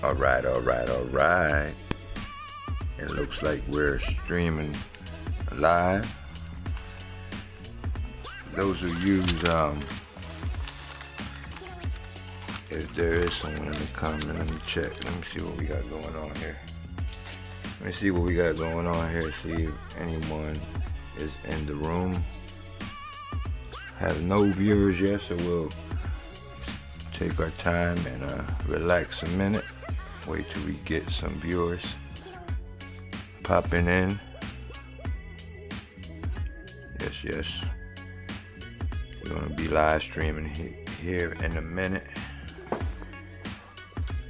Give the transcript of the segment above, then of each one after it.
All right. It looks like we're streaming live. Those who use, if there is someone in the comment, let me check. Let me see what we got going on here. See if anyone is in the room. Have no viewers yet, so we'll take our time and relax a minute. Wait till we get some viewers popping in. Yes. We're gonna be live streaming here in a minute.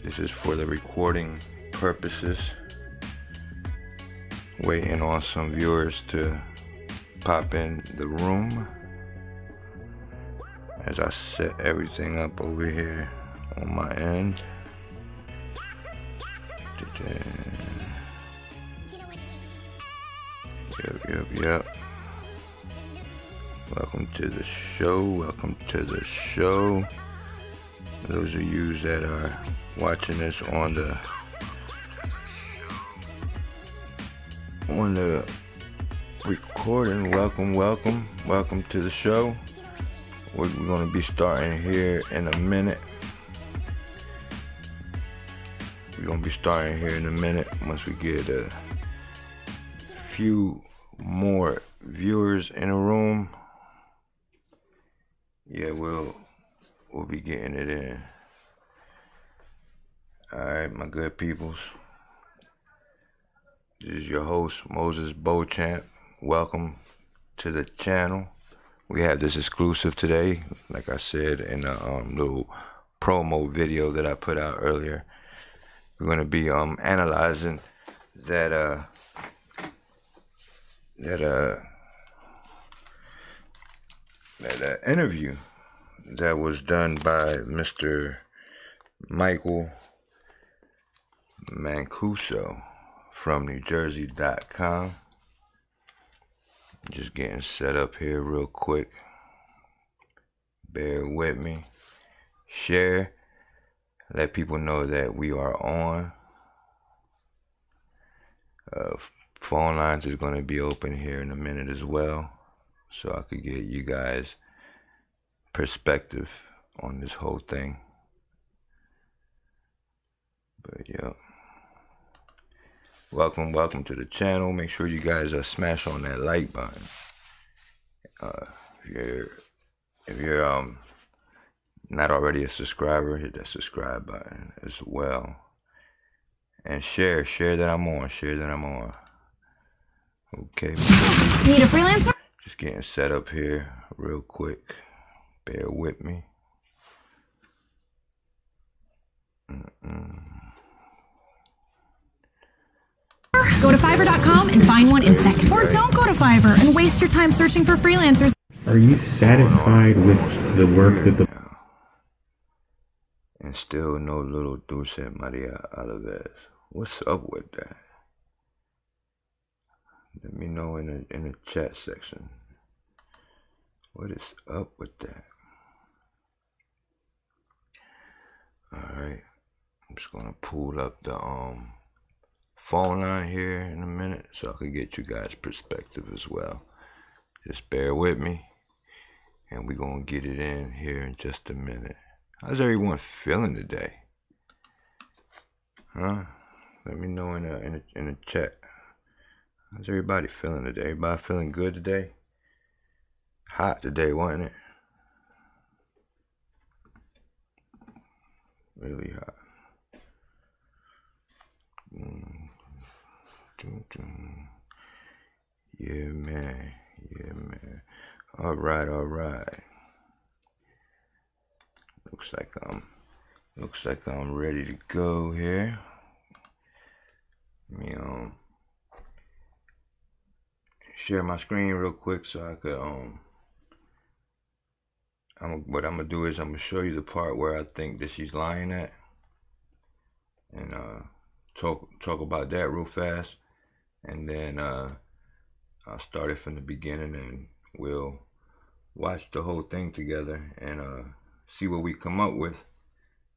This is for the recording purposes. Waiting on some viewers to pop in the room as I set everything up over here on my end. Yep. Welcome to the show. Those of you that are watching this on the recording, welcome to the show. We're going to be starting here in a minute. Once we get a few more viewers in a room. Yeah, we'll be getting it in. Alright, my good peoples. This is your host, Moises Beauchamp. Welcome to the channel. We have this exclusive today, like I said in a little promo video that I put out earlier. We're going to be analyzing that interview that was done by Mr. Michael Mancuso from NewJersey.com. Just getting set up here real quick. Bear with me. Share. Let people know that we are on. Phone lines is going to be open here in a minute as well, so I could get you guys perspective on this whole thing. But yeah, welcome to the channel. Make sure you guys smash on that like button. If you're not already a subscriber, hit that subscribe button as well, and share that I'm on. Okay. Need a freelancer? Just getting set up here real quick. Bear with me. Go to Fiverr.com and find one in seconds. Or don't go to Fiverr and waste your time searching for freelancers. Are you satisfied with the work that the... And still no little Dulce Maria Alavez. What's up with that? Let me know in the chat section. What is up with that? Alright. I'm just gonna pull up the phone line here in a minute so I can get you guys' perspective as well. Just bear with me, and we're gonna get it in here in just a minute. How's everyone feeling today? Huh? Let me know in the chat. How's everybody feeling today? Everybody feeling good today? Hot today, wasn't it? Really hot. Yeah, man. All right. Looks like I'm ready to go here. Let me share my screen real quick so I could what I'm gonna do is I'm gonna show you the part where I think that she's lying at, and talk about that real fast, and then I'll start it from the beginning and we'll watch the whole thing together and see what we come up with.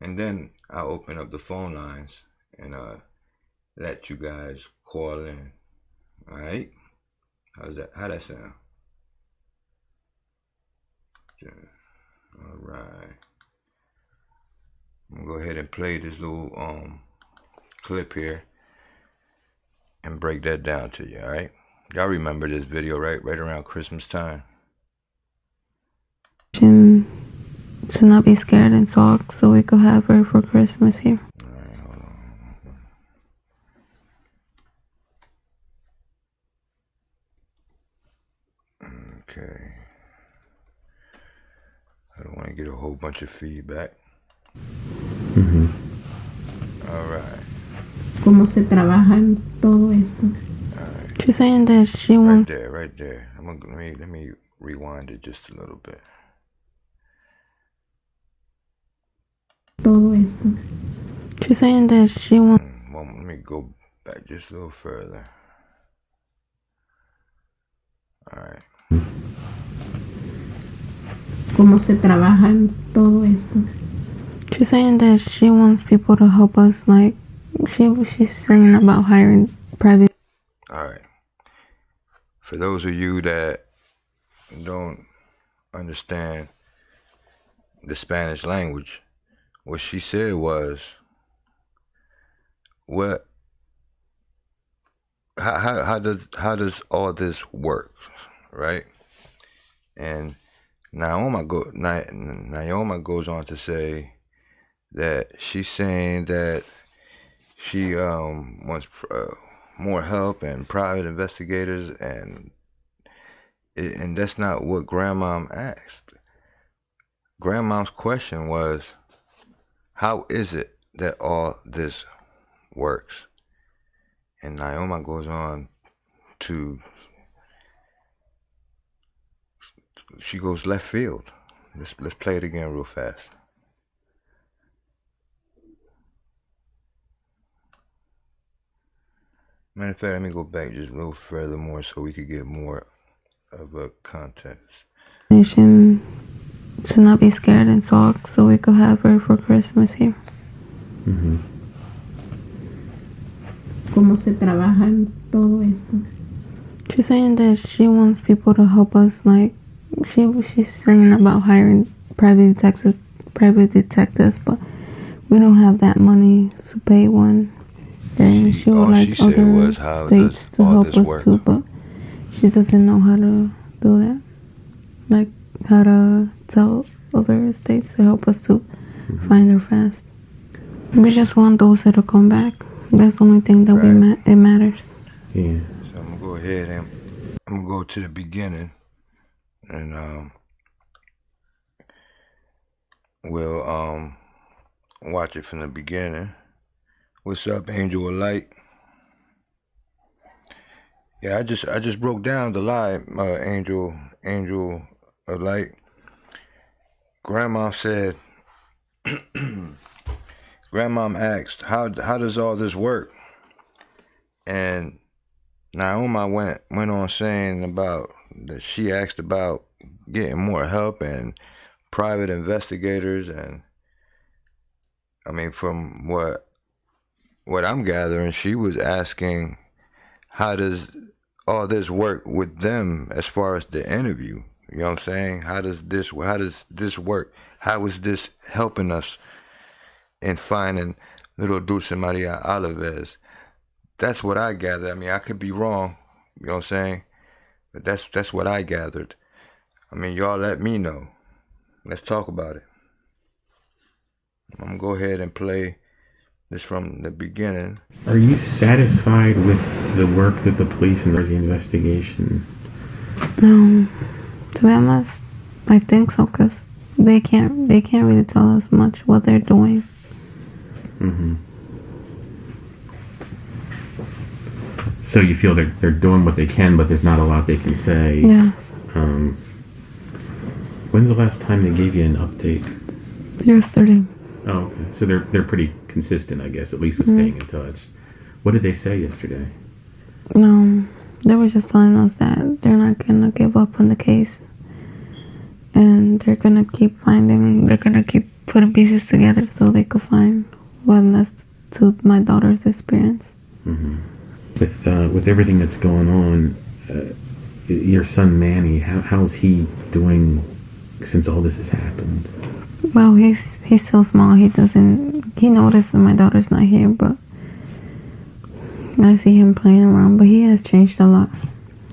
And then I'll open up the phone lines and let you guys call in. Alright? How's that? How that sound? Alright. I'm gonna go ahead and play this little clip here and break that down to you, alright? Y'all remember this video, right? Right around Christmas time. To not be scared and talk so we could have her for Christmas here. Alright, hold on. Okay. I don't want to get a whole bunch of feedback. Alright. ¿Cómo se trabaja en todo esto? Alright. She's saying that she wants... Right there. Let me rewind it just a little bit. Todo esto. She's saying that she wants... Well, let me go back just a little further. Alright. ¿Cómo se trabaja en todo esto? She's saying that she wants people to help us, like, she's saying about hiring private... Alright. For those of you that don't understand the Spanish language, what she said was, how does all this work, right? And Noema goes on to say that she's saying that she wants more help and private investigators, and that's not what Grandmom asked. Grandmom's question was, how is it that all this works? And Noema goes on to, she goes left field. Let's play it again real fast. Matter of fact, let me go back just a little further more so we could get more of a context. To not be scared and talk so we could have her for Christmas here. ¿Cómo se trabaja en todo esto? She's saying that she wants people to help us, like, she's saying about hiring private detectives, but we don't have that money to pay one. And she would like other states to help us too, but she doesn't know how to do that. Like, how to tell other states to help us to find her fast. We just want those to come back. That's the only thing that it matters. Yeah. So I'm gonna go ahead and I'm gonna go to the beginning, and we'll watch it from the beginning. What's up, Angel of Light? Yeah, I just broke down the lie, Angel of Light. Grandma said, Grandmom asked, how does all this work? And Noema went on saying about that she asked about getting more help and private investigators, and I mean, from what I'm gathering, she was asking, how does all this work with them as far as the interview? You know what I'm saying? How does this work? How is this helping us in finding little Dulce Maria Alavez? That's what I gathered. I mean, I could be wrong, you know what I'm saying? But that's what I gathered. I mean, y'all let me know. Let's talk about it. I'm gonna go ahead and play this from the beginning. Are you satisfied with the work that the police and the investigation? To be honest, I think so, because they can't really tell us much what they're doing. So you feel they're doing what they can, but there's not a lot they can say. Yeah. When's the last time they gave you an update? Yesterday. Oh, okay. So they're pretty consistent, I guess, at least with staying in touch. What did they say yesterday? They were just telling us that they're not gonna give up on the case, and they're gonna keep putting pieces together so they could find what led to my daughter's experience. With everything that's going on, your son Manny, how's he doing since all this has happened? Well, he's still small. He noticed that my daughter's not here, but I see him playing around. But he has changed a lot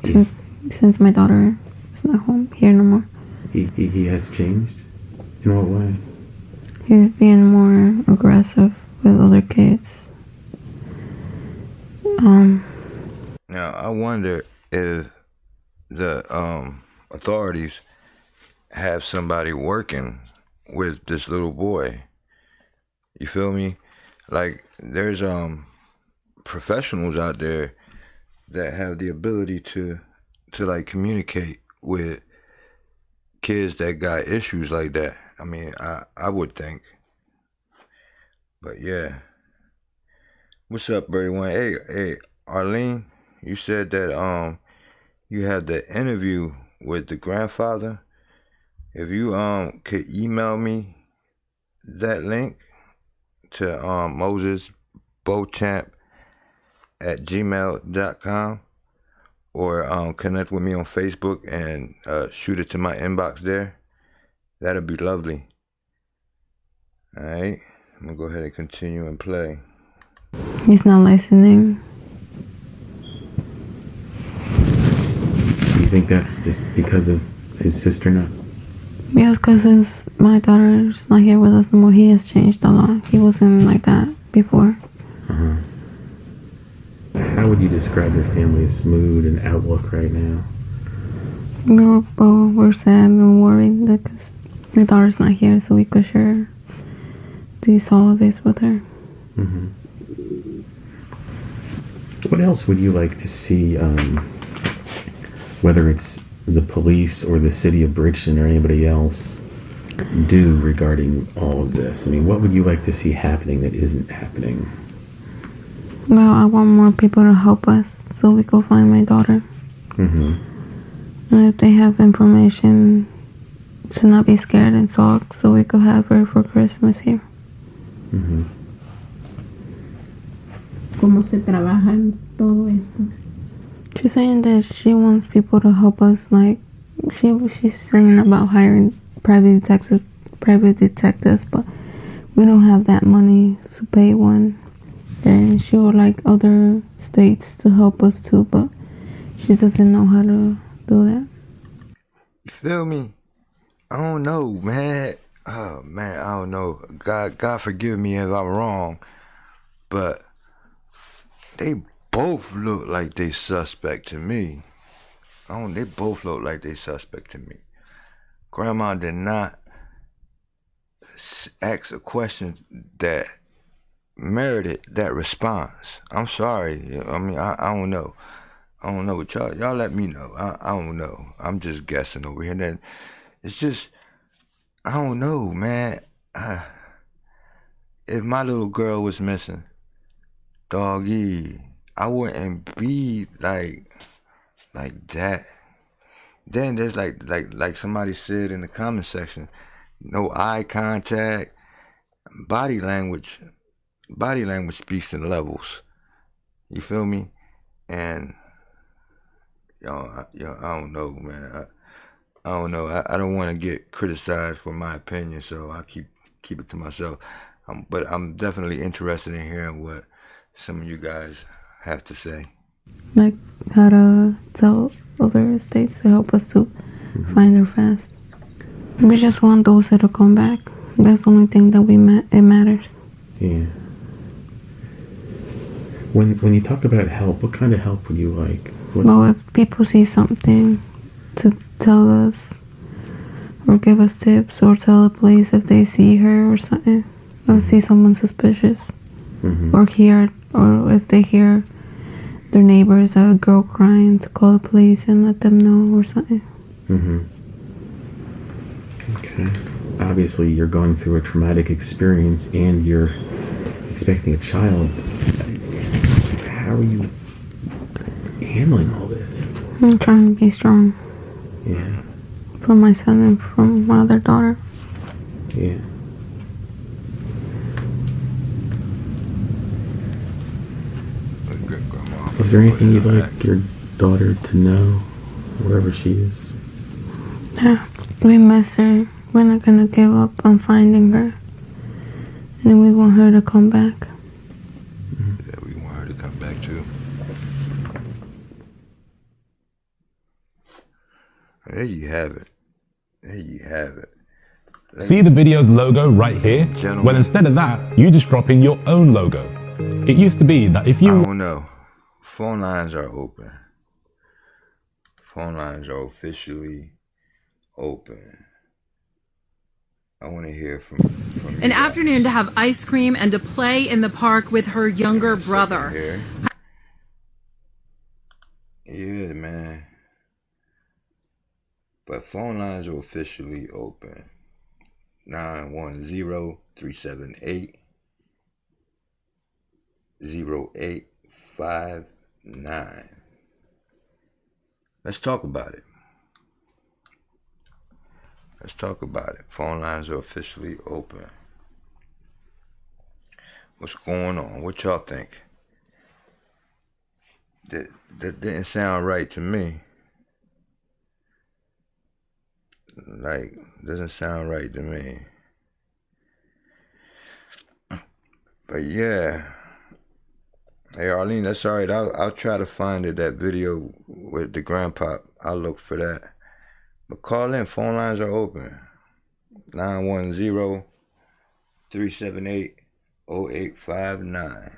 since my daughter is not home here no more. He has changed? In what way? He's being more aggressive with other kids. Now, I wonder if the authorities have somebody working with this little boy. You feel me? Like, there's professionals out there that have the ability to like communicate with kids that got issues like that. I mean, I would think. But yeah. What's up, everyone? Hey, Arlene, you said that you had the interview with the grandfather. If you could email me that link to moisesbeauchamp at gmail.com, or connect with me on Facebook and shoot it to my inbox there, that'd be lovely. Alright, I'm gonna go ahead and continue and play. He's not listening. Do you think that's just because of his sister now? Yes, because my daughter's not here with us anymore. He has changed a lot. He wasn't like that before. How would you describe your family's mood and outlook right now? We're sad and worried because my daughter's not here, so we could share these holidays with her. What else would you like to see, whether it's the police or the city of Bridgeton or anybody else, do regarding all of this? I mean, what would you like to see happening that isn't happening? Well, I want more people to help us so we can find my daughter. And if they have information, to not be scared and talk so we could have her for Christmas here. ¿Cómo se trabaja en todo esto? She's saying that she wants people to help us, like she's saying about hiring private detectives, but we don't have that money to pay one. And she would like other states to help us too, but she doesn't know how to do that. You feel me? I don't know, man. Oh man, I don't know. God forgive me if I'm wrong, but they both look like they suspect to me. They both look like they suspect to me. Grandma did not ask a question that merited that response. I'm sorry. I mean, I don't know. I don't know what y'all let me know. I don't know. I'm just guessing over here. And then it's just, I don't know, man. If my little girl was missing, doggy, I wouldn't be like that. Then there's like somebody said in the comment section, no eye contact, body language speaks in levels. You feel me? And I don't know, man. I don't know. I don't want to get criticized for my opinion, so I keep it to myself. But I'm definitely interested in hearing what some of you guys have to say. Like how to tell other states to help us to find her fast. We just want those to come back. That's the only thing that it matters. Yeah. When you talk about help, what kind of help would you like? Well, if people see something, to tell us or give us tips or tell the police if they see her or something, or see someone suspicious, or if they hear their neighbors, a girl crying, to call the police and let them know or something. Okay. Obviously, you're going through a traumatic experience and you're expecting a child. How are you handling all this? I'm trying to be strong. Yeah. For my son and for my other daughter. Yeah. Is there anything you'd like your daughter to know, wherever she is? Yeah, we miss her. We're not gonna give up on finding her. And we want her to come back. Yeah, we want her to come back too. There you have it. There you have it. See the video's logo right here? Gentlemen. Well, instead of that, you just drop in your own logo. It used to be that if you... I don't know. Phone lines are open. Phone lines are officially open. I want to hear from you. An afternoon to have ice cream and to play in the park with her younger brother. Here. Yeah, man. But phone lines are officially open. 910-378-0859. Let's talk about it. Let's talk about it. Phone lines are officially open. What's going on? What y'all think? That didn't sound right to me. Like, doesn't sound right to me. But yeah. Hey Arlene, that's alright. I'll try to find it, that video with the grandpa. I'll look for that. But call in, phone lines are open. 910-378-0859.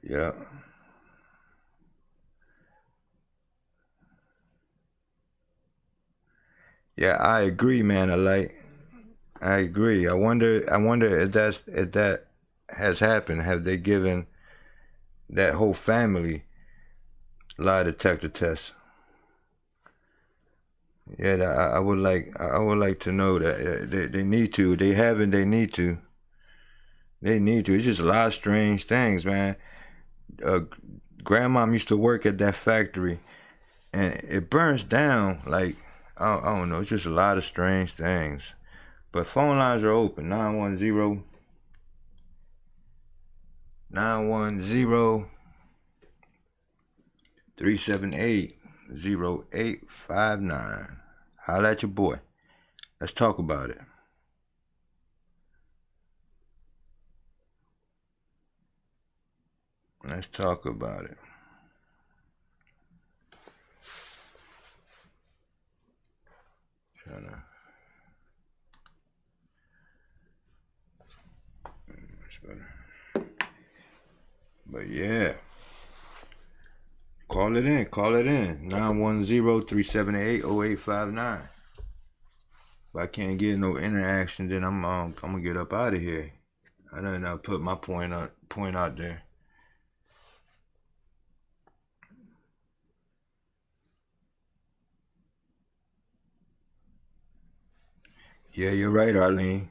Yeah. Yeah, I agree, man. I agree. I wonder if that has happened. Have they given that whole family lie detector tests? Yeah, I would like to know that they need to. They haven't. They need to. They need to. It's just a lot of strange things, man. Grandmom used to work at that factory, and it burns down. Like, I don't know. It's just a lot of strange things. But phone lines are open. 910-378-0859. Holla at your boy. Let's talk about it. Let's talk about it. But yeah, call it in. 910-378-0859. If I can't get no interaction, then I'm gonna get up out of here. I done now put my point out there. Yeah, you're right, Arlene.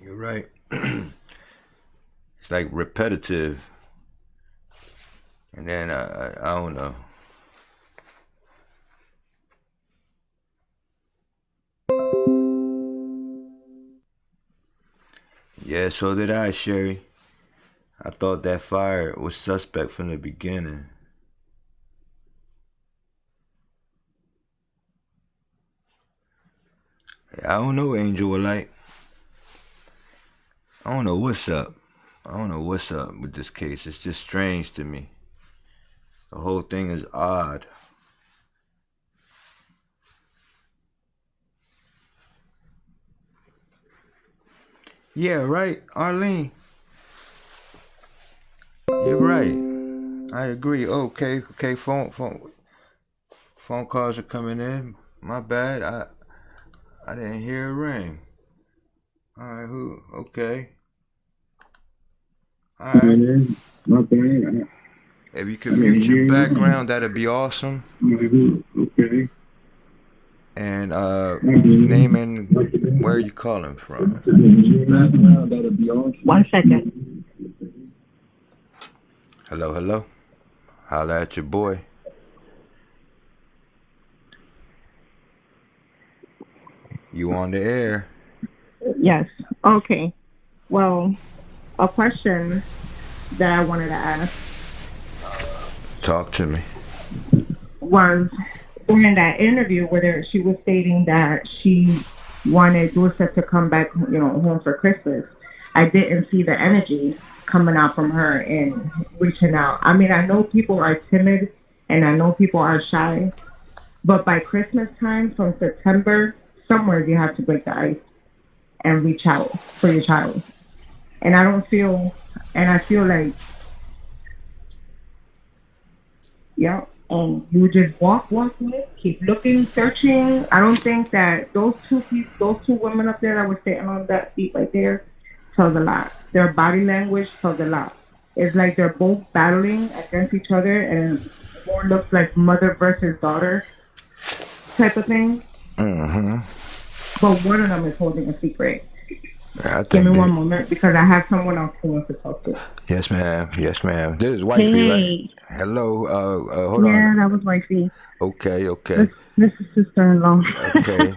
You're right. It's like repetitive. And then I don't know. Yeah, so did I, Sherry. I thought that fire was suspect from the beginning. I don't know, Angel of Light. I don't know what's up. I don't know what's up with this case. It's just strange to me. The whole thing is odd. Yeah, right, Arlene. You're right. I agree. Okay, phone calls are coming in. My bad. I didn't hear a ring. Alright, who? Okay. Alright. My bad. If you could mute your background, that'd be awesome. Okay. And name and where you calling from. 1 second. Hello, hello. Holla at your boy. You on the air. Yes. Okay. Well, a question that I wanted to ask Talk to me. was during that interview where she was stating that she wanted Dulce to come back, home for Christmas. I didn't see the energy coming out from her and reaching out. I mean, I know people are timid and I know people are shy, but by Christmas time, from September, somewhere you have to break the ice and reach out for your child. And I feel like, yeah, and you just walk with, keep looking, searching. I don't think that those two women up there that were sitting on that seat right there tells a lot. Their body language tells a lot. It's like they're both battling against each other, and it more looks like mother versus daughter type of thing. Mm-hmm. But one of them is holding a secret. I think Give me one moment because I have someone else who wants to talk to. Yes, ma'am. Yes, ma'am. This is Wifey, right? Hello. Hold on. Yeah, that was Wifey. Okay. This is sister-in-law. Okay.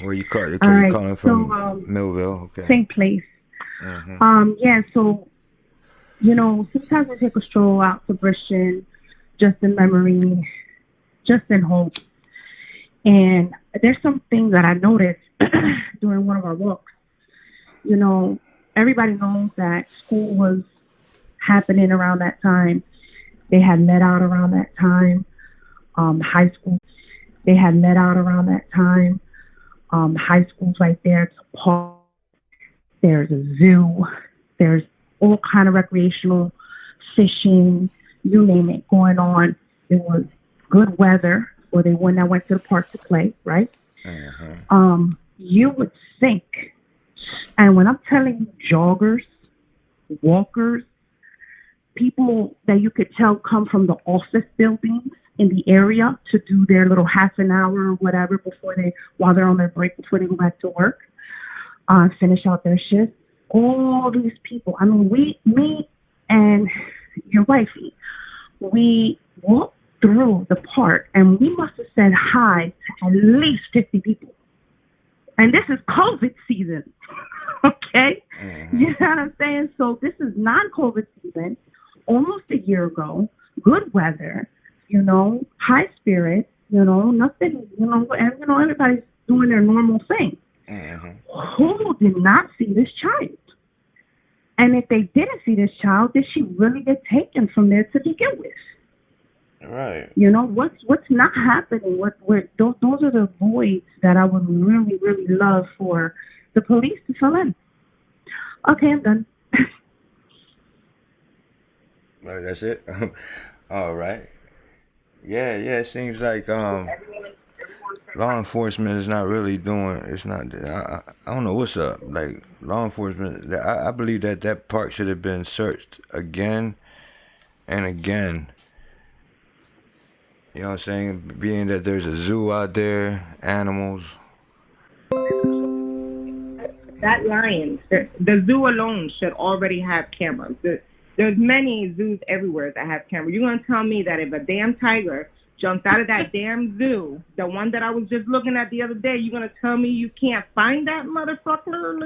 Where you calling? All right, calling from? Millville. Okay. Same place. Mm-hmm. Yeah, so, sometimes we take a stroll out to Bristol, just in memory, just in hope. And there's some things that I noticed during one of our walks. Everybody knows that school was happening around that time. They had met out around that time. High school, they had met out around that time. High school's right there. It's a park. There's a zoo. There's all kind of recreational fishing, you name it, going on. It was good weather, or they went to the park to play, right? Mm-hmm. You would think, and when I'm telling you joggers, walkers, people that you could tell come from the office buildings in the area to do their little half an hour or whatever while they're on their break before they go back to work, finish out their shift. All these people. I mean, me and your wifey, we walked through the park and we must have said hi to at least 50 people. And this is COVID season, okay? Mm-hmm. You know what I'm saying? So this is non-COVID season, almost a year ago, good weather, high spirit, nothing, everybody's doing their normal thing. Mm-hmm. Who did not see this child? And if they didn't see this child, did she really get taken from there to begin with? Right. What's not happening? Those are the voids that I would really, really love for the police to fill in. Okay, I'm done. Well, that's it. All right. Yeah. It seems like law enforcement is not really doing. It's not. I don't know what's up. Like law enforcement, I believe that park should have been searched again and again. You know what I'm saying? Being that there's a zoo out there, animals. That lion, the zoo alone should already have cameras. There's many zoos everywhere that have cameras. You're going to tell me that if a damn tiger jumped out of that damn zoo, the one that I was just looking at the other day, you're going to tell me you can't find that motherfucker?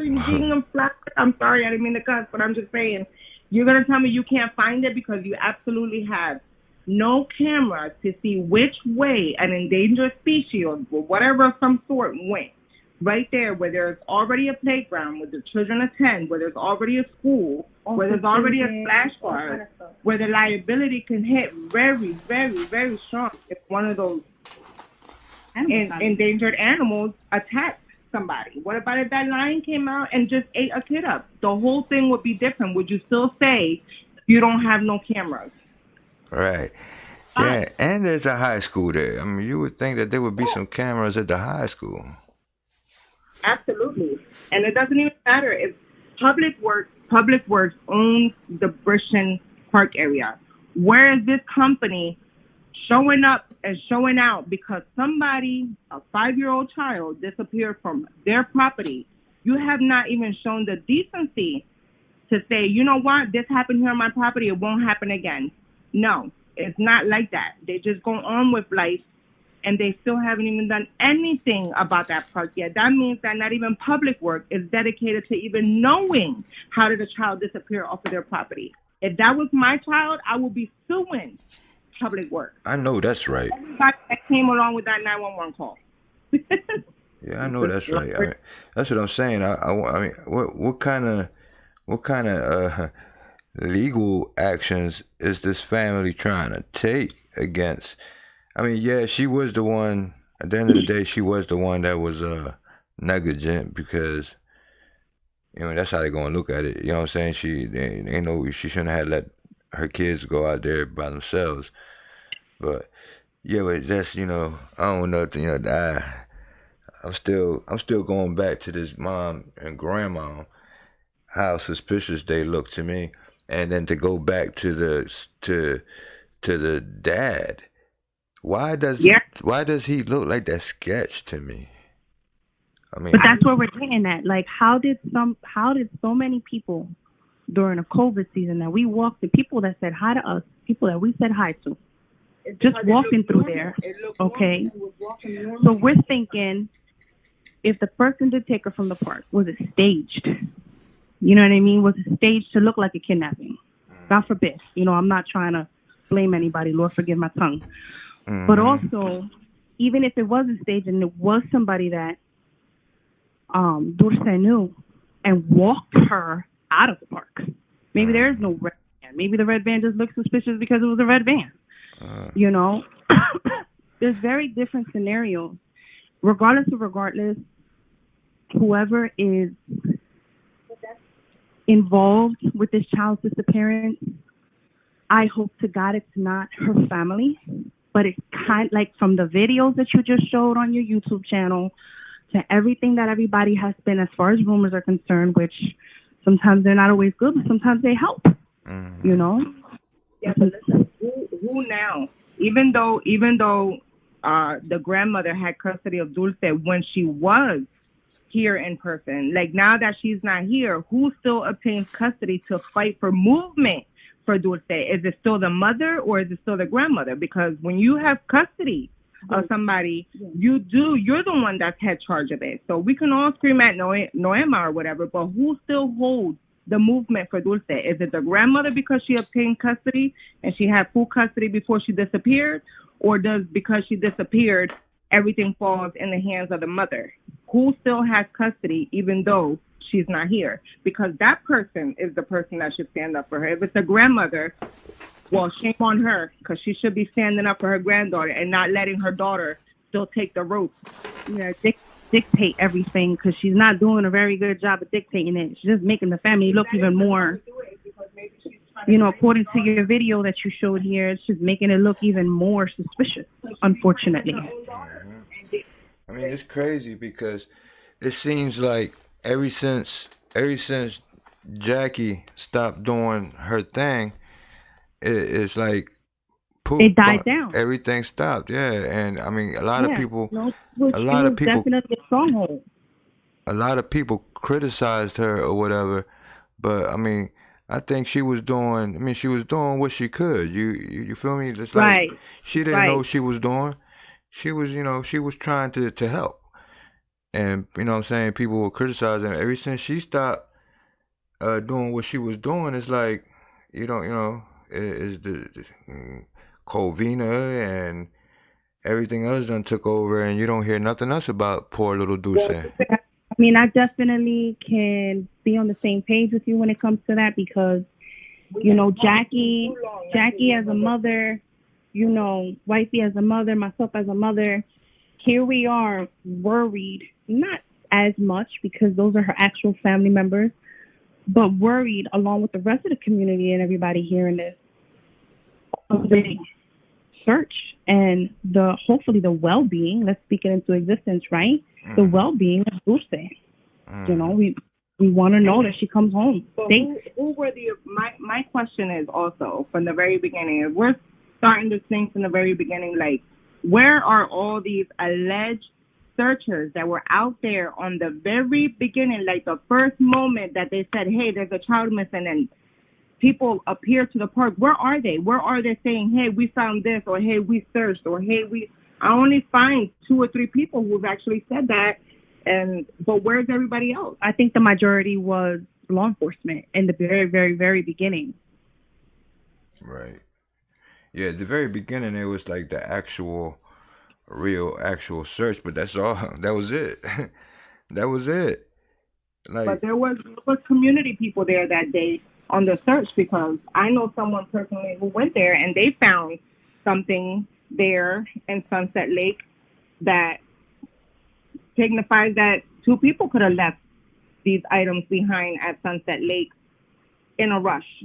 I'm sorry, I didn't mean to cuss, but I'm just saying. You're going to tell me you can't find it because you absolutely have no cameras to see which way an endangered species or whatever of some sort went. Right there, where there's already a playground, where the children attend, where there's already a school, where there's already a splash guard, where the liability can hit very, very, very strong if one of those endangered animals attacked somebody. What about if that lion came out and just ate a kid up? The whole thing would be different. Would you still say you don't have no cameras? Right. Yeah, and there's a high school there. I mean, you would think that there would be some cameras at the high school. Absolutely. And it doesn't even matter if Public Works owns the Bristol Park area. Where is this company showing up and showing out because somebody, a 5-year-old child, disappeared from their property? You have not even shown the decency to say, you know what, this happened here on my property, it won't happen again. No, it's not like that. They just go on with life, and they still haven't even done anything about that park yet. That means that not even public work is dedicated to even knowing how did a child disappear off of their property. If that was my child, I would be suing public work. I know that's right. Everybody that came along with that 911 call. Yeah, I know that's right. That's what I'm saying. I mean, what kind of legal actions is this family trying to take against? I mean, yeah, she was the one. At the end of the day, she was the one that was negligent, because that's how they're gonna look at it. You know what I'm saying? She shouldn't have let her kids go out there by themselves. But yeah, but that's I don't know. I'm still going back to this mom and grandma, how suspicious they look to me, and then to go back to the dad. Why does he look like that sketch to me? I mean, but that's what we're getting at. Like, how did so many people during a COVID season that we walked to, people that said hi to us, people that we said hi to, just walking through there, okay? So we're thinking, if the person did take her from the park, was it staged? You know what I mean? Was it staged to look like a kidnapping? God forbid. I'm not trying to blame anybody. Lord, forgive my tongue. Mm-hmm. But also, even if it wasn't staged and it was somebody that Dulce knew and walked her out of the park, maybe there is no red van. Maybe the red van just looked suspicious because it was a red van. There's very different scenarios. Regardless, whoever is involved with this child's disappearance, I hope to God it's not her family, but it's kind of like from the videos that you just showed on your YouTube channel to everything that everybody has been as far as rumors are concerned, which sometimes they're not always good, but sometimes they help, Yeah, but listen, who now? Even though the grandmother had custody of Dulce when she was here in person, like now that she's not here, who still obtains custody to fight for movement for Dulce? Is it still the mother or is it still the grandmother? Because when you have custody of somebody, you're the one that's had charge of it. So we can all scream at Noema or whatever, but who still holds the movement for Dulce? Is it the grandmother because she obtained custody and she had full custody before she disappeared? Or does, because she disappeared, everything falls in the hands of the mother? Who still has custody even though she's not here? Because that person is the person that should stand up for her. If it's a grandmother, well, shame on her, because she should be standing up for her granddaughter and not letting her daughter still take the ropes. Dictate everything, because she's not doing a very good job of dictating it. She's just making the family look even more, according to your video that you showed here, it's just making it look even more suspicious, unfortunately. I mean, it's crazy because it seems like ever since Jacky stopped doing her thing, it's like poof, it died down. Everything stopped, and I mean, a lot of people definitely a stronghold. A lot of people criticized her or whatever, but I mean, I think she was doing what she could. You feel me? It's like she didn't know what she was doing. She was, she was trying to help. And, what I'm saying, people were criticizing her. Ever since she stopped doing what she was doing, it's like, is the Covina and everything else done took over, and you don't hear nothing else about poor little Dulce. I mean, I definitely can be on the same page with you when it comes to that, because, Jacky as a mother, Wifey as a mother, myself as a mother, here we are worried, not as much because those are her actual family members, but worried along with the rest of the community and everybody hearing this of the search and hopefully the well-being, let's speak it into existence, right? The well-being of Dulce. We want to know that she comes home. So who were my question is also from the very beginning, if we're starting to think from the very beginning, like, where are all these alleged searchers that were out there on the very beginning, like the first moment that they said, hey, there's a child missing, and people appear to the park, where are they? Where are they saying, hey, we found this, or hey, we searched, or hey, I only find 2 or 3 people who've actually said that, but where's everybody else? I think the majority was law enforcement in the very, very, very beginning. Right. Yeah, at the very beginning, it was like the actual search, but that's all. That was it. That was it. Like, but there was community people there that day on the search, because I know someone personally who went there and they found something there in Sunset Lake that signifies that 2 people could have left these items behind at Sunset Lake in a rush.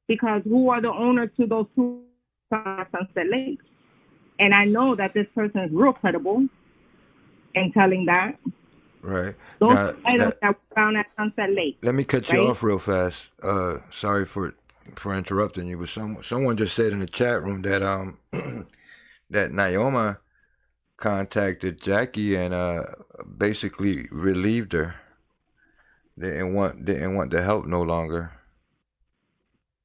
Because who are the owners to those 2 at Sunset Lake? And I know that this person is real credible in telling that. Right. Those items that were found at Sunset Lake. Let me cut you off real fast. Sorry for interrupting you, but someone just said in the chat room that that Noema contacted Jacky and basically relieved her. Didn't want the help no longer.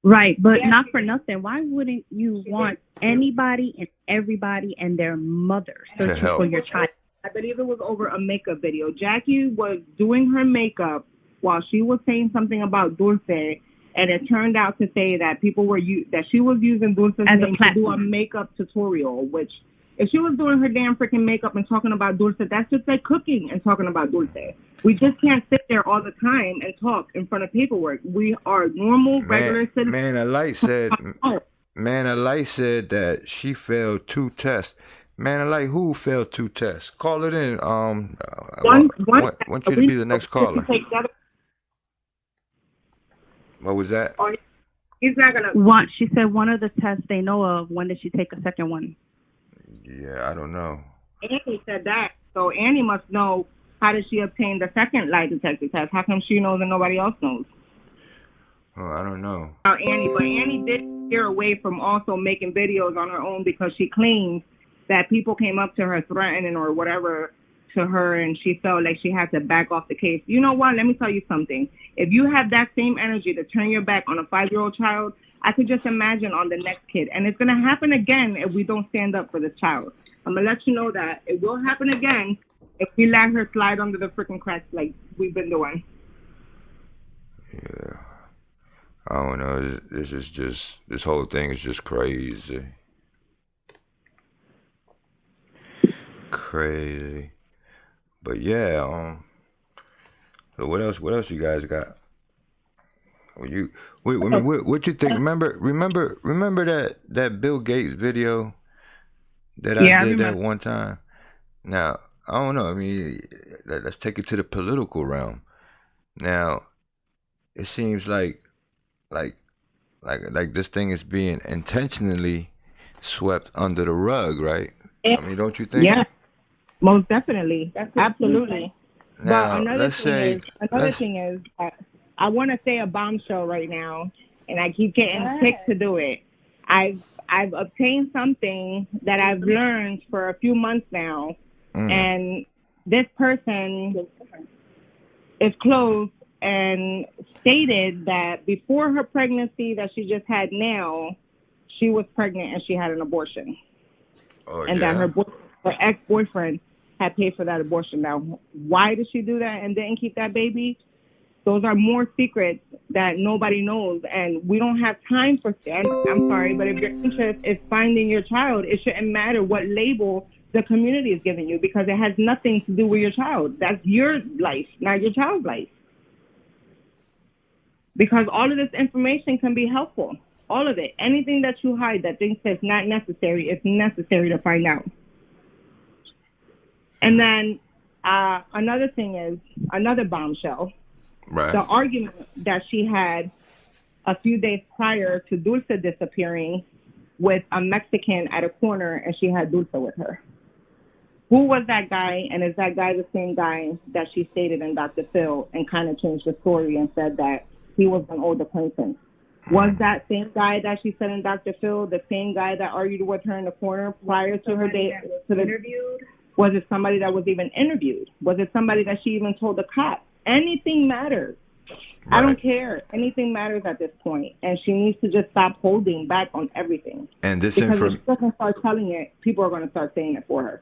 Right, but not for nothing. Why wouldn't you want anybody and everybody and their mother searching for your child? I believe it was over a makeup video. Jacky was doing her makeup while she was saying something about Dulce, and it turned out to say that that she was using Dulce's name to do a makeup tutorial, which if she was doing her damn freaking makeup and talking about Dulce, that's just like cooking and talking about Dulce. We just can't sit there all the time and talk in front of paperwork. We are normal, regular citizens. Man, Alight said that she failed 2 tests. Man, Alight, who failed 2 tests? Call it in. Want you to be the next caller. What was that? He's not gonna. She said one of the tests they know of. When did she take a second one? Yeah, I don't know. Annie said that, so Annie must know. How did she obtain the second lie detector test? How come she knows and nobody else knows? Oh, I don't know. Annie did steer away from also making videos on her own, because she claims that people came up to her threatening or whatever to her, and she felt like she had to back off the case. You know what? Let me tell you something. If you have that same energy to turn your back on a 5-year-old child, I could just imagine on the next kid. And it's going to happen again if we don't stand up for this child. I'm going to let you know that it will happen again if we let her slide under the freaking cracks like we've been doing. Yeah. I don't know. This whole thing is just crazy. Crazy. But yeah, so what else you guys got? What you think? Remember that Bill Gates video that I did that one time? Now, I don't know. I mean, let's take it to the political realm. Now, it seems like this thing is being intentionally swept under the rug, right? I mean, don't you think? Yeah, most definitely. Absolutely. Now, but another thing is, I want to say a bombshell right now, and I keep getting picked to do it. I've obtained something that I've learned for a few months now. And this person is close and stated that before her pregnancy that she just had now, she was pregnant and she had an abortion. That her ex-boyfriend had paid for that abortion. Now, why did she do that and didn't keep that baby? Those are more secrets that nobody knows, and we don't have time for. And I'm sorry, but if your interest is finding your child, it shouldn't matter what label the community is giving you, because it has nothing to do with your child. That's your life, not your child's life. Because all of this information can be helpful. All of it. Anything that you hide that thinks is not necessary, it's necessary to find out. And then another thing is, another bombshell. Right. The argument that she had a few days prior to Dulce disappearing with a Mexican at a corner, and she had Dulce with her. Who was that guy, and is that guy the same guy that she stated in Dr. Phil and kind of changed the story and said that he was an old acquaintance? Was that same guy that she said in Dr. Phil the same guy that argued with her in the corner prior to her date? To the interviewed? Was it somebody that was even interviewed? Was it somebody that she even told the cops? Anything matters. I don't care. Anything matters at this point, and she needs to just stop holding back on everything. And this because if she doesn't start telling it, people are going to start saying it for her.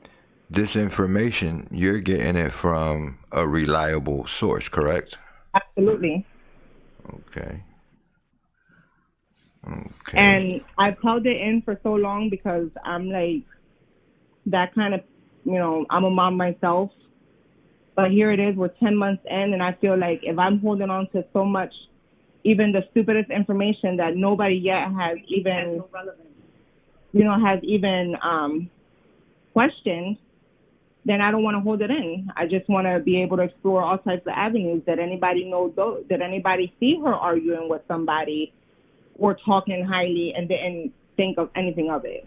This information, you're getting it from a reliable source, correct? Absolutely. Okay. And I've held it in for so long because I'm like that kind of, I'm a mom myself. But here it is, we're 10 months in, and I feel like if I'm holding on to so much, even the stupidest information that nobody yet has even, questioned, then I don't want to hold it in. I just want to be able to explore all types of avenues. That anybody knows, did anybody see her arguing with somebody or talking highly and didn't think of anything of it?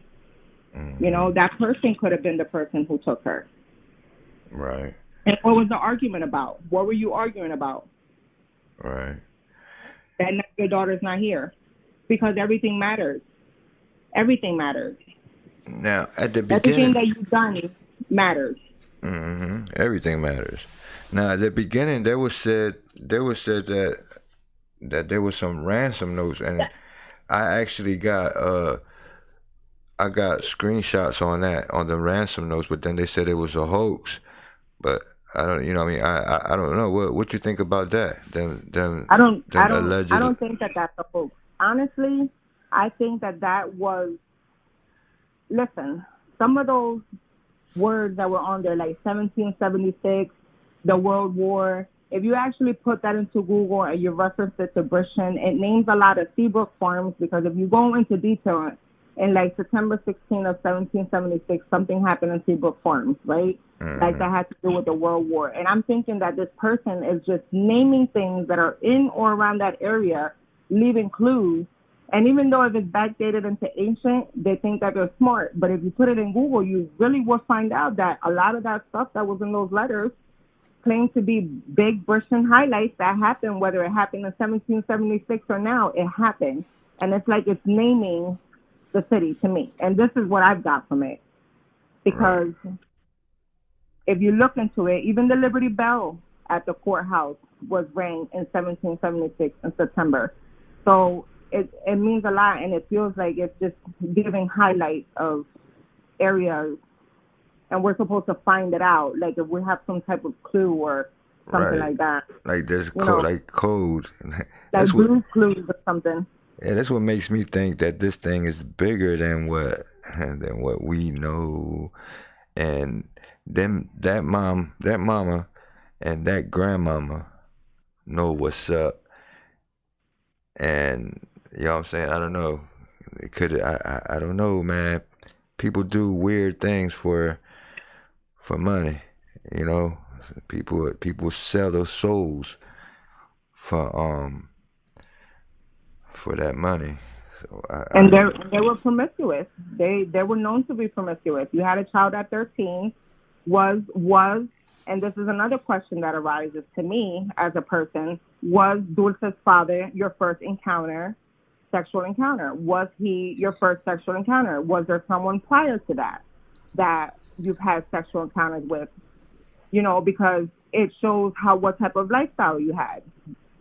Mm-hmm. That person could have been the person who took her. Right. And what was the argument about? What were you arguing about? Right. That your daughter's not here. Because everything matters. Everything matters. Now, at the beginning... Everything that you've done matters. Mm-hmm. Everything matters. Now, at the beginning, there was said that there was some ransom notes, and I actually got screenshots on that, on the ransom notes, but then they said it was a hoax. But I don't, I don't know. What you think about that? I don't think that that's a hoax. Honestly, I think that was. Listen, some of those words that were on there, like 1776, the World War. If you actually put that into Google and you reference it to Britain, it names a lot of Seabrook farms, because if you go into detail, in like September 16 of 1776, something happened in Seabrook Farms, right? Mm-hmm. Like that had to do with the World War. And I'm thinking that this person is just naming things that are in or around that area, leaving clues. And even though if it's backdated into ancient, they think that they're smart. But if you put it in Google, you really will find out that a lot of that stuff that was in those letters claimed to be big Britain highlights that happened, whether it happened in 1776 or now, it happened. And it's like it's naming the city to me. And this is what I've got from it. Because if you look into it, even the Liberty Bell at the courthouse was rang in 1776 in September. So it means a lot, and it feels like it's just giving highlights of areas, and we're supposed to find it out. Like if we have some type of clue or something like that. Like there's code, like code. Like blue clues or something. Yeah, that's what makes me think that this thing is bigger than what we know, and that mama, and that grandmama know what's up, and you know what I'm saying. I don't know. It could. I don't know, man. People do weird things for money. People sell those souls for that money. So they were promiscuous. They were known to be promiscuous. You had a child at 13, was, and this is another question that arises to me as a person, was Dulce's father your first sexual encounter? Was he your first sexual encounter? Was there someone prior to that you've had sexual encounters with? Because it shows what type of lifestyle you had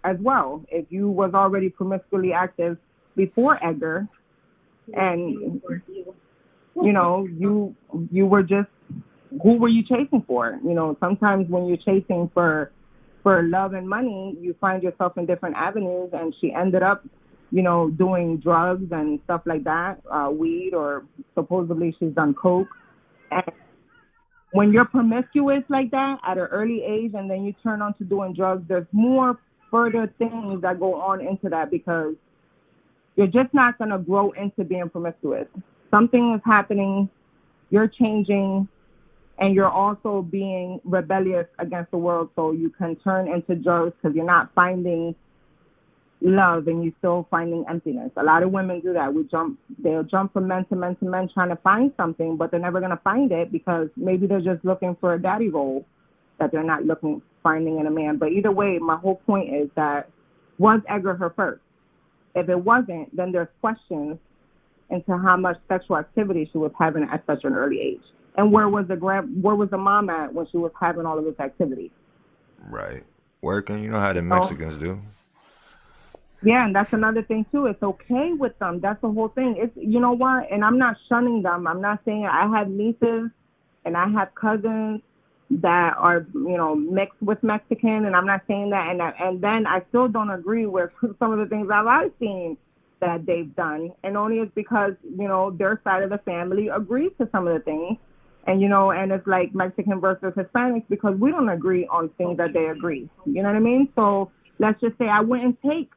as well. If you was already promiscuously active before Edgar, and you were just, who were you chasing for? Sometimes when you're chasing for love and money, you find yourself in different avenues, and she ended up doing drugs and stuff like that, weed, or supposedly she's done coke. And when you're promiscuous like that at an early age, and then you turn on to doing drugs, there's more further things that go on into that, because you're just not going to grow into being promiscuous. Something is happening, you're changing, and you're also being rebellious against the world, so you can turn into drugs because you're not finding love and you're still finding emptiness. A lot of women do that. They'll jump from men to men to men trying to find something, but they're never going to find it because maybe they're just looking for a daddy role that they're not finding in a man. But either way, my whole point is that, was Edgar her first? If it wasn't, then there's questions into how much sexual activity she was having at such an early age. And where was the mom at when she was having all of this activity? Right. Working. You know how the Mexicans do. Yeah, and that's another thing too. It's okay with them. That's the whole thing. It's, you know what? And I'm not shunning them. I'm not saying, I have nieces and I have cousins that are, you know, mixed with Mexican, and I'm not saying that. And then I still don't agree with some of the things that I've seen that they've done, and only it's because, you know, their side of the family agrees to some of the things. And, you know, and it's like Mexican versus Hispanics because we don't agree on things that they agree. You know what I mean? So let's just say I wouldn't take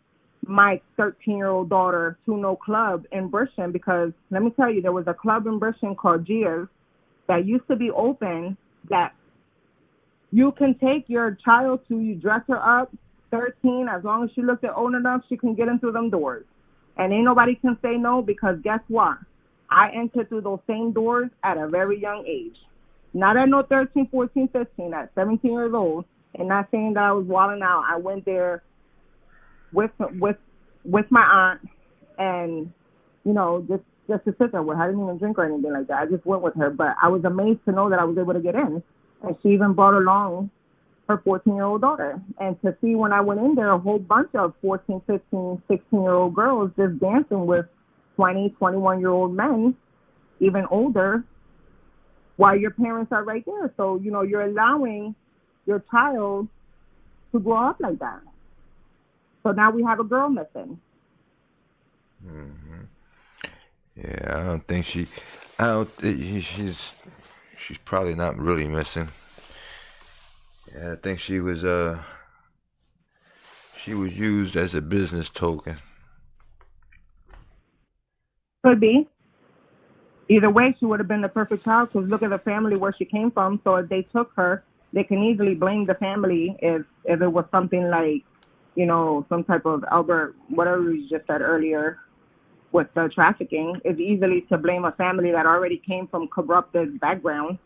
my 13-year-old daughter to no club in Britain because, let me tell you, there was a club in Britain called Gia's that used to be open that you can take your child to, you dress her up, 13, as long as she looks old enough, she can get into them doors. And ain't nobody can say no because guess what? I entered through those same doors at a very young age. Not at no 13, 14, 15, at 17 years old. And not saying that I was wilding out. I went there with my aunt and, you know, just to sit there with her. I didn't even drink or anything like that. I just went with her. But I was amazed to know that I was able to get in. And she even brought along her 14-year-old daughter. And to see when I went in there, a whole bunch of 14, 15, 16-year-old girls just dancing with 20, 21-year-old men, even older, while your parents are right there. So, you know, you're allowing your child to grow up like that. So now we have a girl missing. Mm-hmm. Yeah, she's probably not really missing. Yeah, I think she was used as a business token. Could be. Either way, she would have been the perfect child because look at the family where she came from. So if they took her, they can easily blame the family if it was something like, you know, some type of Albert, whatever you just said earlier with the trafficking. It's easily to blame a family that already came from corrupted background.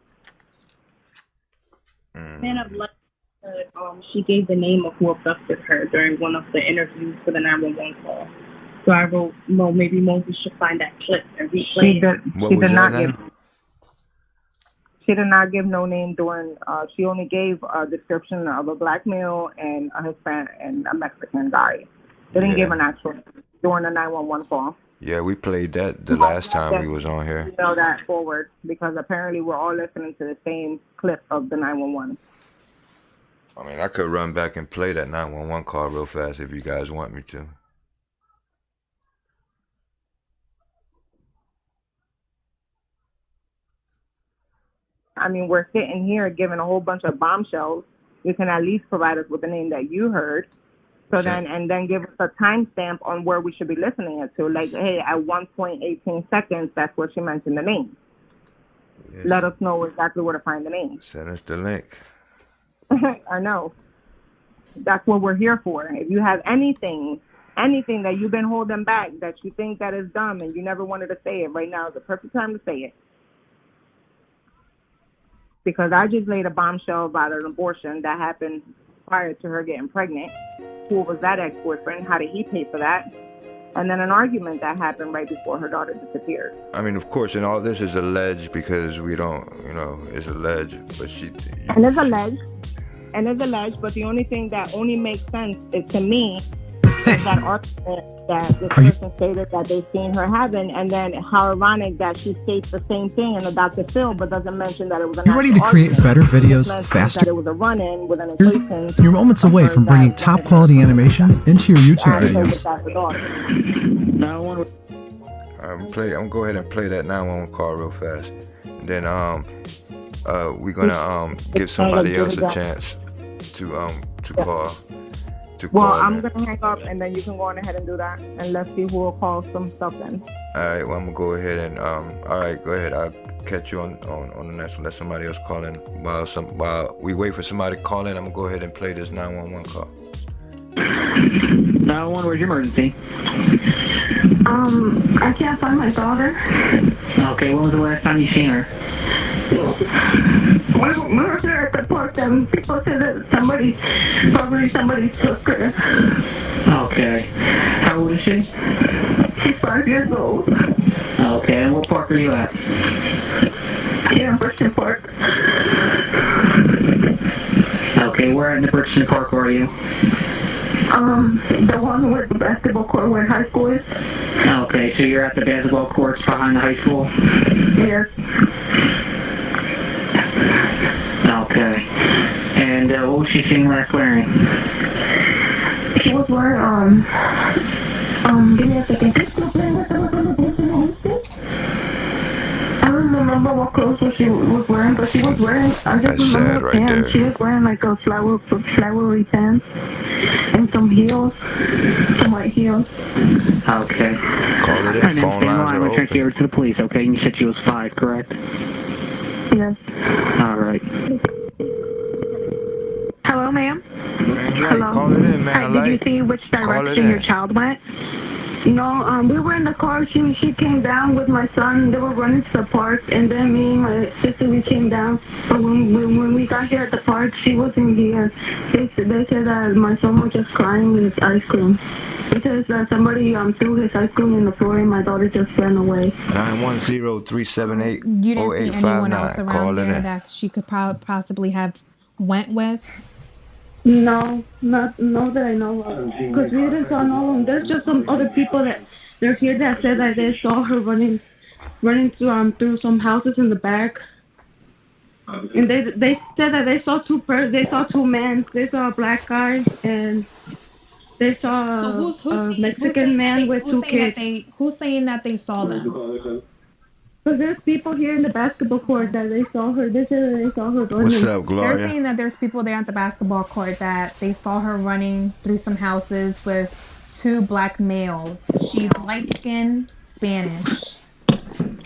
Man of luck. She gave the name of who abducted her during one of the interviews for the 911 call. So I wrote, well, maybe Moses should find that clip and replay it. She did not give no name during. She only gave a description of a black male and a Hispanic and a Mexican guy. They didn't give an actual during the 911 call. Yeah, we played that the last time we was on here. You know that forward because apparently we're all listening to the same clip of the 911. I mean, I could run back and play that 911 call real fast if you guys want me to. I mean, we're sitting here giving a whole bunch of bombshells. You can at least provide us with the name that you heard. So then give us a timestamp on where we should be listening it to. Like, hey, at 1.18 seconds, that's where she mentioned the name. Yes. Let us know exactly where to find the name. Send us the link. I know. That's what we're here for. If you have anything that you've been holding back that you think that is dumb and you never wanted to say it, right now is the perfect time to say it. Because I just laid a bombshell about an abortion that happened prior to her getting pregnant. Who was that ex-boyfriend? How did he pay for that? And then an argument that happened right before her daughter disappeared. I mean, of course, and all this is alleged because we don't, you know, it's alleged. But And it's alleged, but the only thing that only makes sense is to me that argument that this person stated that they've seen her having, and then how ironic that she states the same thing in the Dr. Phil, but doesn't mention that it was an You ready to create better videos faster? That it was a run-in with an inflation. You're moments away from bringing top quality animations into your YouTube videos. I'm gonna go ahead and play that 911 call real fast. And then we're gonna give somebody else a chance to call. Well, I'm going to hang up, and then you can go on ahead and do that, and let's see who will call some stuff then. All right, well, I'm going to go ahead and, all right, go ahead. I'll catch you on the next one. Let somebody else call in. While we wait for somebody to call in, I'm going to go ahead and play this 911 call. 911, where's your emergency? I can't find my daughter. Okay, when was the last time you seen her? We were there at the park, and people said that somebody took her. Okay. How old is she? She's 5 years old. Okay, and what park are you at? Yeah, Britain at in the Bridgeton Park are you? The one with the basketball court where high school is. Okay, so you're at the basketball courts behind the high school? Yes. Okay. And what was she seen last wearing? She was wearing, give me a second. I don't remember what clothes she was wearing, but she was wearing, I just remember the pants. She was wearing like a flowery pants and some heels, some white heels. Okay. Call it in. Phone lines are open. Transfer her to the police, okay? And you said she was 5, correct? Yes. All right. Hello, ma'am? Hello. Call it in, man. Hi, did you see which direction your child went? No, we were in the car. She came down with my son. They were running to the park, and then me and my sister, we came down. But when we got here at the park, she wasn't here. They said that my son was just crying with his ice cream. It says that somebody threw his ice cream in the floor, and my daughter just ran away. 910-378-0859. You didn't see anyone else Call around it there in. that she could possibly have went with? No, no that I know of. Because we didn't saw no one. There's just some other people that they're here that said that they saw her running through some houses in the back. And they said that they saw two men. They saw a black guy and they saw a Mexican man with two kids. Who's saying that they saw them? Because there's people here in the basketball court that they saw her. They said that they saw her running. What's up, Gloria? They're saying that there's people there at the basketball court that they saw her running through some houses with 2 black males. She's light-skinned, Spanish. And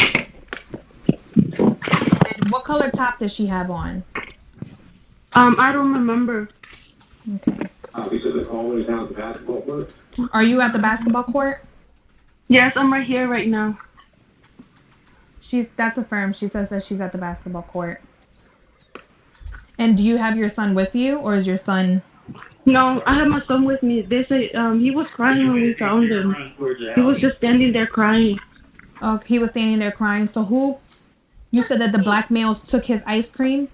what color top does she have on? I don't remember. Okay. Are you at the basketball court? Yes, I'm right here right now. That's affirmed. She says that she's at the basketball court. And do you have your son with you, or is your son? No, I have my son with me. They say he was crying when we found him. He was just standing there crying. Oh, he was standing there crying. So who? You said that the black males took his ice cream?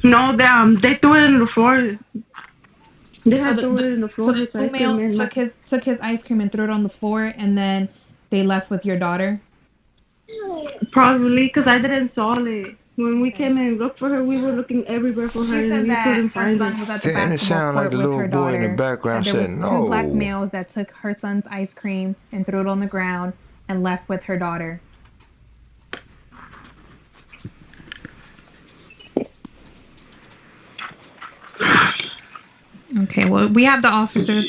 No, they threw it in the floor. They had threw it in the floor. So the 2 males took his ice cream and threw it on the floor, and then they left with your daughter? Probably, because I didn't saw it. When we came and looked for her, we were looking everywhere for her, and we couldn't find her. Didn't it sound like the little boy in the background said no? There were 2 black males that took her son's ice cream and threw it on the ground and left with her daughter. Okay, well, we have the officers.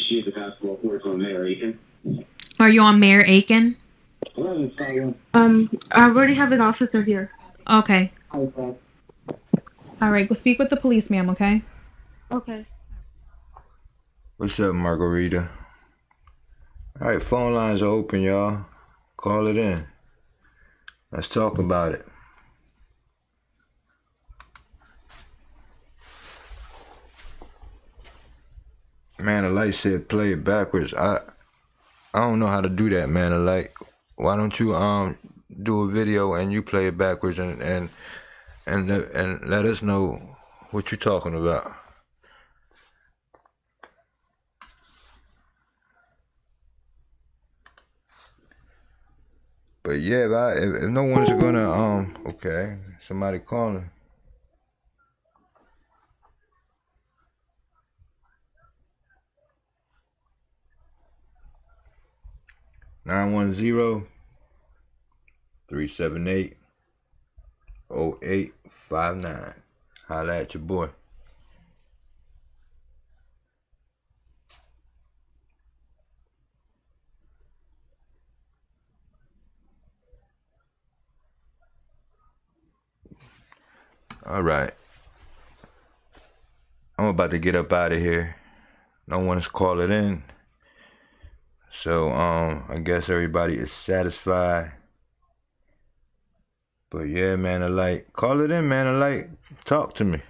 Are you on Mayor Aiken? I already have an officer here. Okay. All right, we'll speak with the police, ma'am, okay? Okay. What's up, Margarita? All right, phone lines are open, y'all. Call it in. Let's talk about it. Man, the light said play it backwards. I don't know how to do that, man. The light. Why don't you do a video and you play it backwards and let us know what you're talking about. But yeah, if no one's gonna okay, somebody calling. Nine 378-0859. Holla at your boy. All right. I'm about to get up out of here. No one's calling in. So, I guess everybody is satisfied. But yeah, man, call it in, man, talk to me.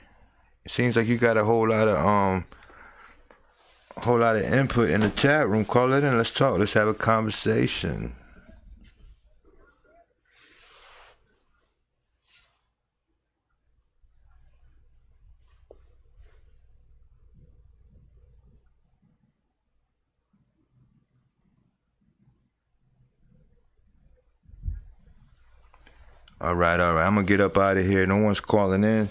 It seems like you got a whole lot of input in the chat room. Call it in, let's talk, let's have a conversation. All right. I'm gonna get up out of here. No one's calling in.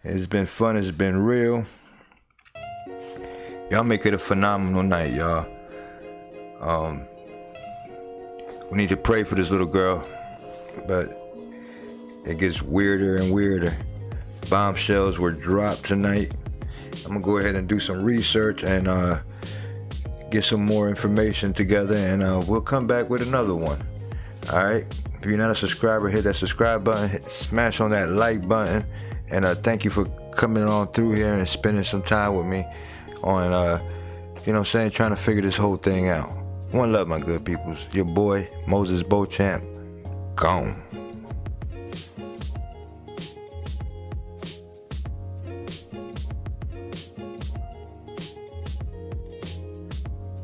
It's been fun. It's been real. Y'all make it a phenomenal night, y'all. We need to pray for this little girl, but it gets weirder and weirder. Bombshells were dropped tonight. I'm gonna go ahead and do some research and get some more information together, and we'll come back with another one. All right. If you're not a subscriber, hit that subscribe button, smash on that like button, and thank you for coming on through here and spending some time with me on, you know what I'm saying, trying to figure this whole thing out. One love, my good peoples. Your boy, Moises Beauchamp, gone.